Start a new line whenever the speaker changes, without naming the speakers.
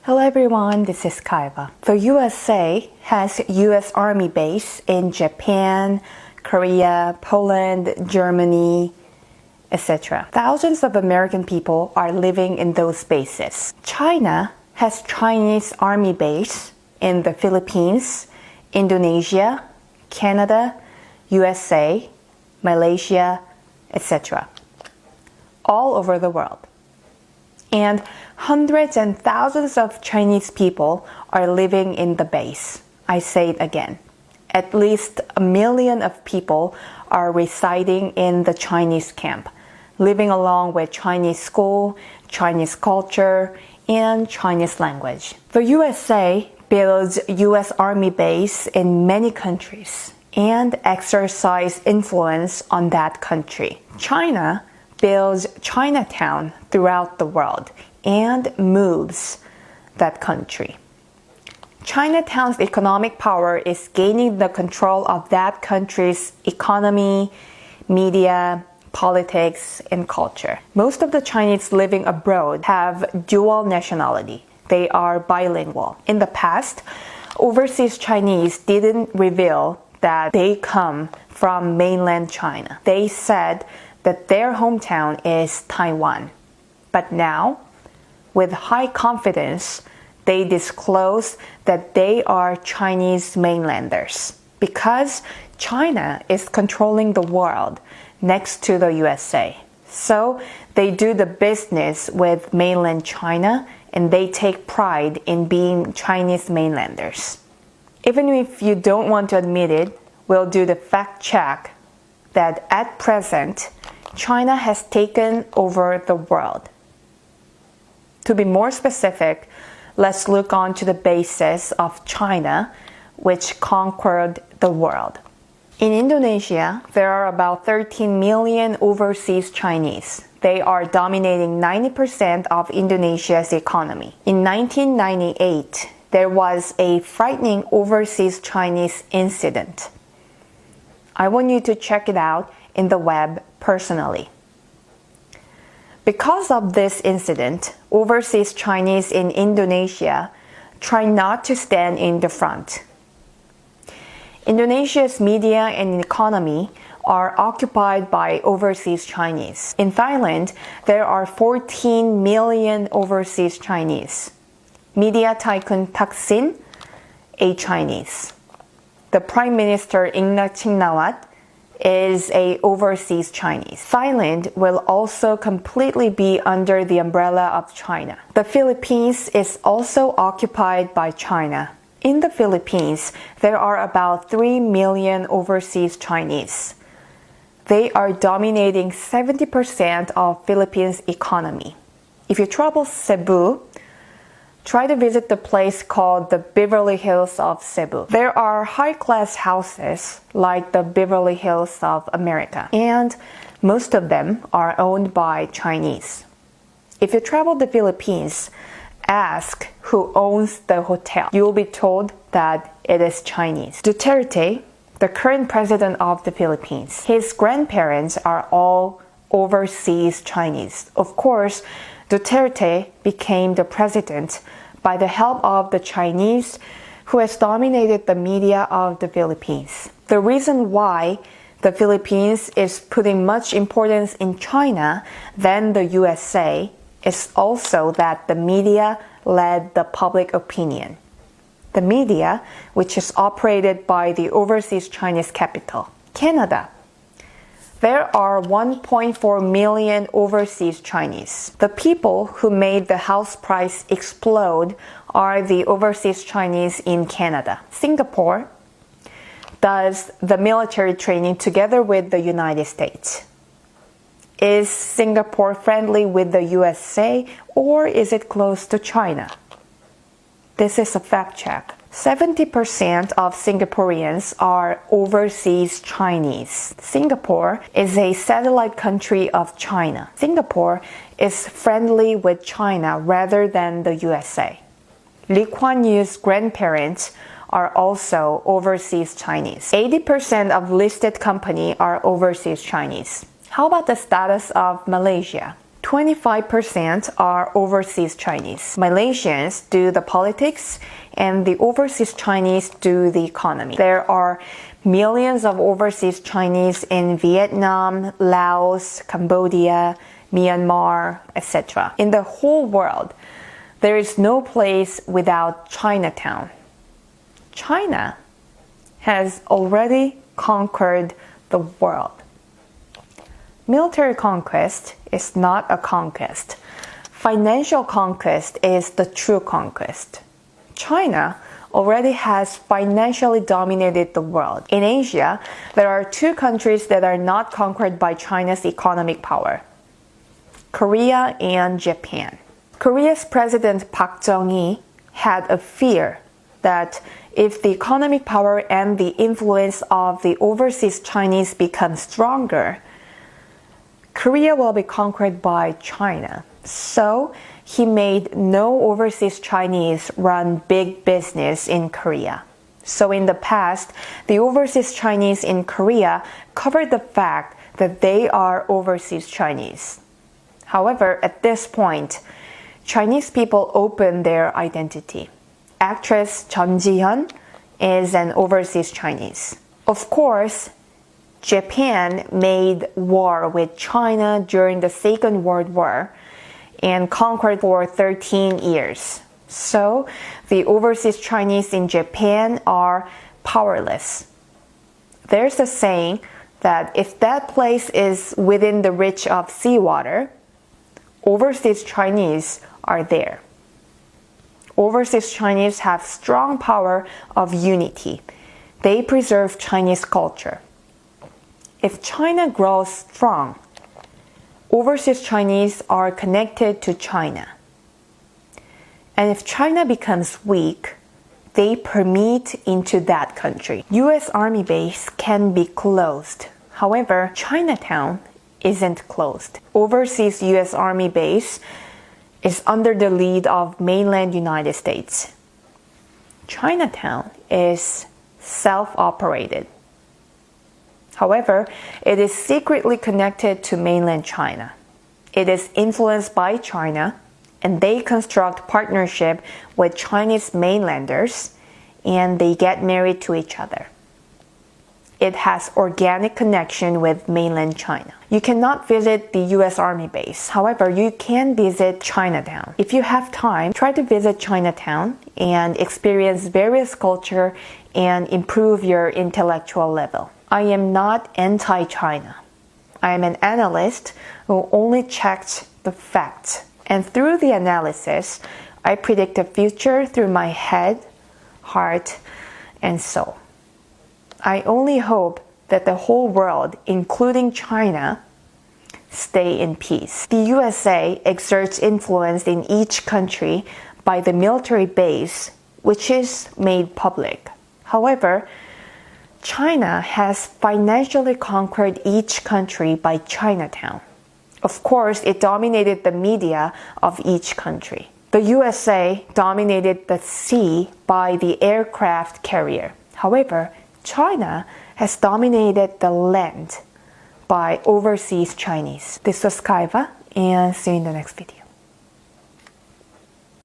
Hello everyone, this is Kaiva. The USA has US Army base in Japan, Korea, Poland, Germany, etc. Thousands of American people are living in those bases. China has Chinese Army base in the Philippines, Indonesia, Canada, USA, Malaysia, etc. all over the world. And hundreds and thousands of Chinese people are living in the base. I say it again. At least 1 million of people are residing in the Chinese camp, living along with Chinese school, Chinese culture, and Chinese language. The USA builds US Army base in many countries and exercise influence on that country. China builds Chinatown throughout the world and moves that country. Chinatown's economic power is gaining the control of that country's economy, media, politics, and culture. Most of the Chinese living abroad have dual nationality. They are bilingual. In the past, overseas Chinese didn't reveal that they come from mainland China. They said that their hometown is Taiwan. But now, with high confidence, they disclose that they are Chinese mainlanders because China is controlling the world next to the USA. So they do the business with mainland China and they take pride in being Chinese mainlanders. Even if you don't want to admit it, we'll do the fact check that at present, China has taken over the world. To be more specific, let's look on to the basis of China, which conquered the world. In Indonesia, there are about 13 million overseas Chinese. They are dominating 90% of Indonesia's economy. In 1998, there was a frightening overseas Chinese incident. I want you to check it out in the web personally. Because of this incident, overseas Chinese in Indonesia try not to stand in the front. Indonesia's media and economy are occupied by overseas Chinese. In Thailand, there are 14 million overseas Chinese. Media tycoon Thaksin, a Chinese. The Prime Minister Ingnak Chingnavat is a overseas Chinese. Thailand will also completely be under the umbrella of China. The Philippines is also occupied by China. In the Philippines, there are about 3 million overseas Chinese. They are dominating 70% of Philippines' economy. If you travel Cebu, try to visit the place called the Beverly Hills of Cebu. There are high-class houses like the Beverly Hills of America, and most of them are owned by Chinese. If you travel the Philippines, ask who owns the hotel. You will be told that it is Chinese. Duterte, the current president of the Philippines, his grandparents are all overseas Chinese. Of course, Duterte became the president by the help of the Chinese who has dominated the media of the Philippines. The reason why the Philippines is putting much importance in China than the USA is also that the media led the public opinion. The media, which is operated by the overseas Chinese capital. Canada. There are 1.4 million overseas Chinese. The people who made the house price explode are the overseas Chinese in Canada. Singapore does the military training together with the United States. Is Singapore friendly with the USA or is it close to China? This is a fact check. 70% of Singaporeans are overseas Chinese. Singapore is a satellite country of China. Singapore is friendly with China rather than the USA. Lee Kuan Yew's grandparents are also overseas Chinese. 80% of listed companies are overseas Chinese. How about the status of Malaysia? 25% are overseas Chinese. Malaysians do the politics and the overseas Chinese do the economy. There are millions of overseas Chinese in Vietnam, Laos, Cambodia, Myanmar, etc. In the whole world, there is no place without Chinatown. China has already conquered the world. Military conquest is not a conquest. Financial conquest is the true conquest. China already has financially dominated the world. In Asia, there are two countries that are not conquered by China's economic power: Korea and Japan. Korea's President Park Chung-hee had a fear that if the economic power and the influence of the overseas Chinese become stronger, Korea will be conquered by China. So he made no overseas Chinese run big business in Korea. So in the past, the overseas Chinese in Korea covered the fact that they are overseas Chinese. However, at this point, Chinese people open their identity. Actress Chun Ji-hyun is an overseas Chinese. Of course, Japan made war with China during the Second World War and conquered for 13 years. So the overseas Chinese in Japan are powerless. There's a saying that if that place is within the reach of seawater, overseas Chinese are there. Overseas Chinese have strong power of unity. They preserve Chinese culture. If China grows strong, overseas Chinese are connected to China. And if China becomes weak, they permeate into that country. US Army base can be closed. However, Chinatown isn't closed. Overseas US Army base is under the lead of mainland United States. Chinatown is self-operated. However, it is secretly connected to mainland China. It is influenced by China, and they construct partnership with Chinese mainlanders, and they get married to each other. It has organic connection with mainland China. You cannot visit the US Army base. However, you can visit Chinatown. If you have time, try to visit Chinatown and experience various culture and improve your intellectual level. I am not anti-China. I am an analyst who only checked the facts. And through the analysis, I predict the future through my head, heart, and soul. I only hope that the whole world, including China, stay in peace. The USA exerts influence in each country by the military base, which is made public. However, China has financially conquered each country by Chinatown. Of course, it dominated the media of each country. The USA dominated the sea by the aircraft carrier. However, China has dominated the land by overseas Chinese. This was Kaiva, and see you in the next video.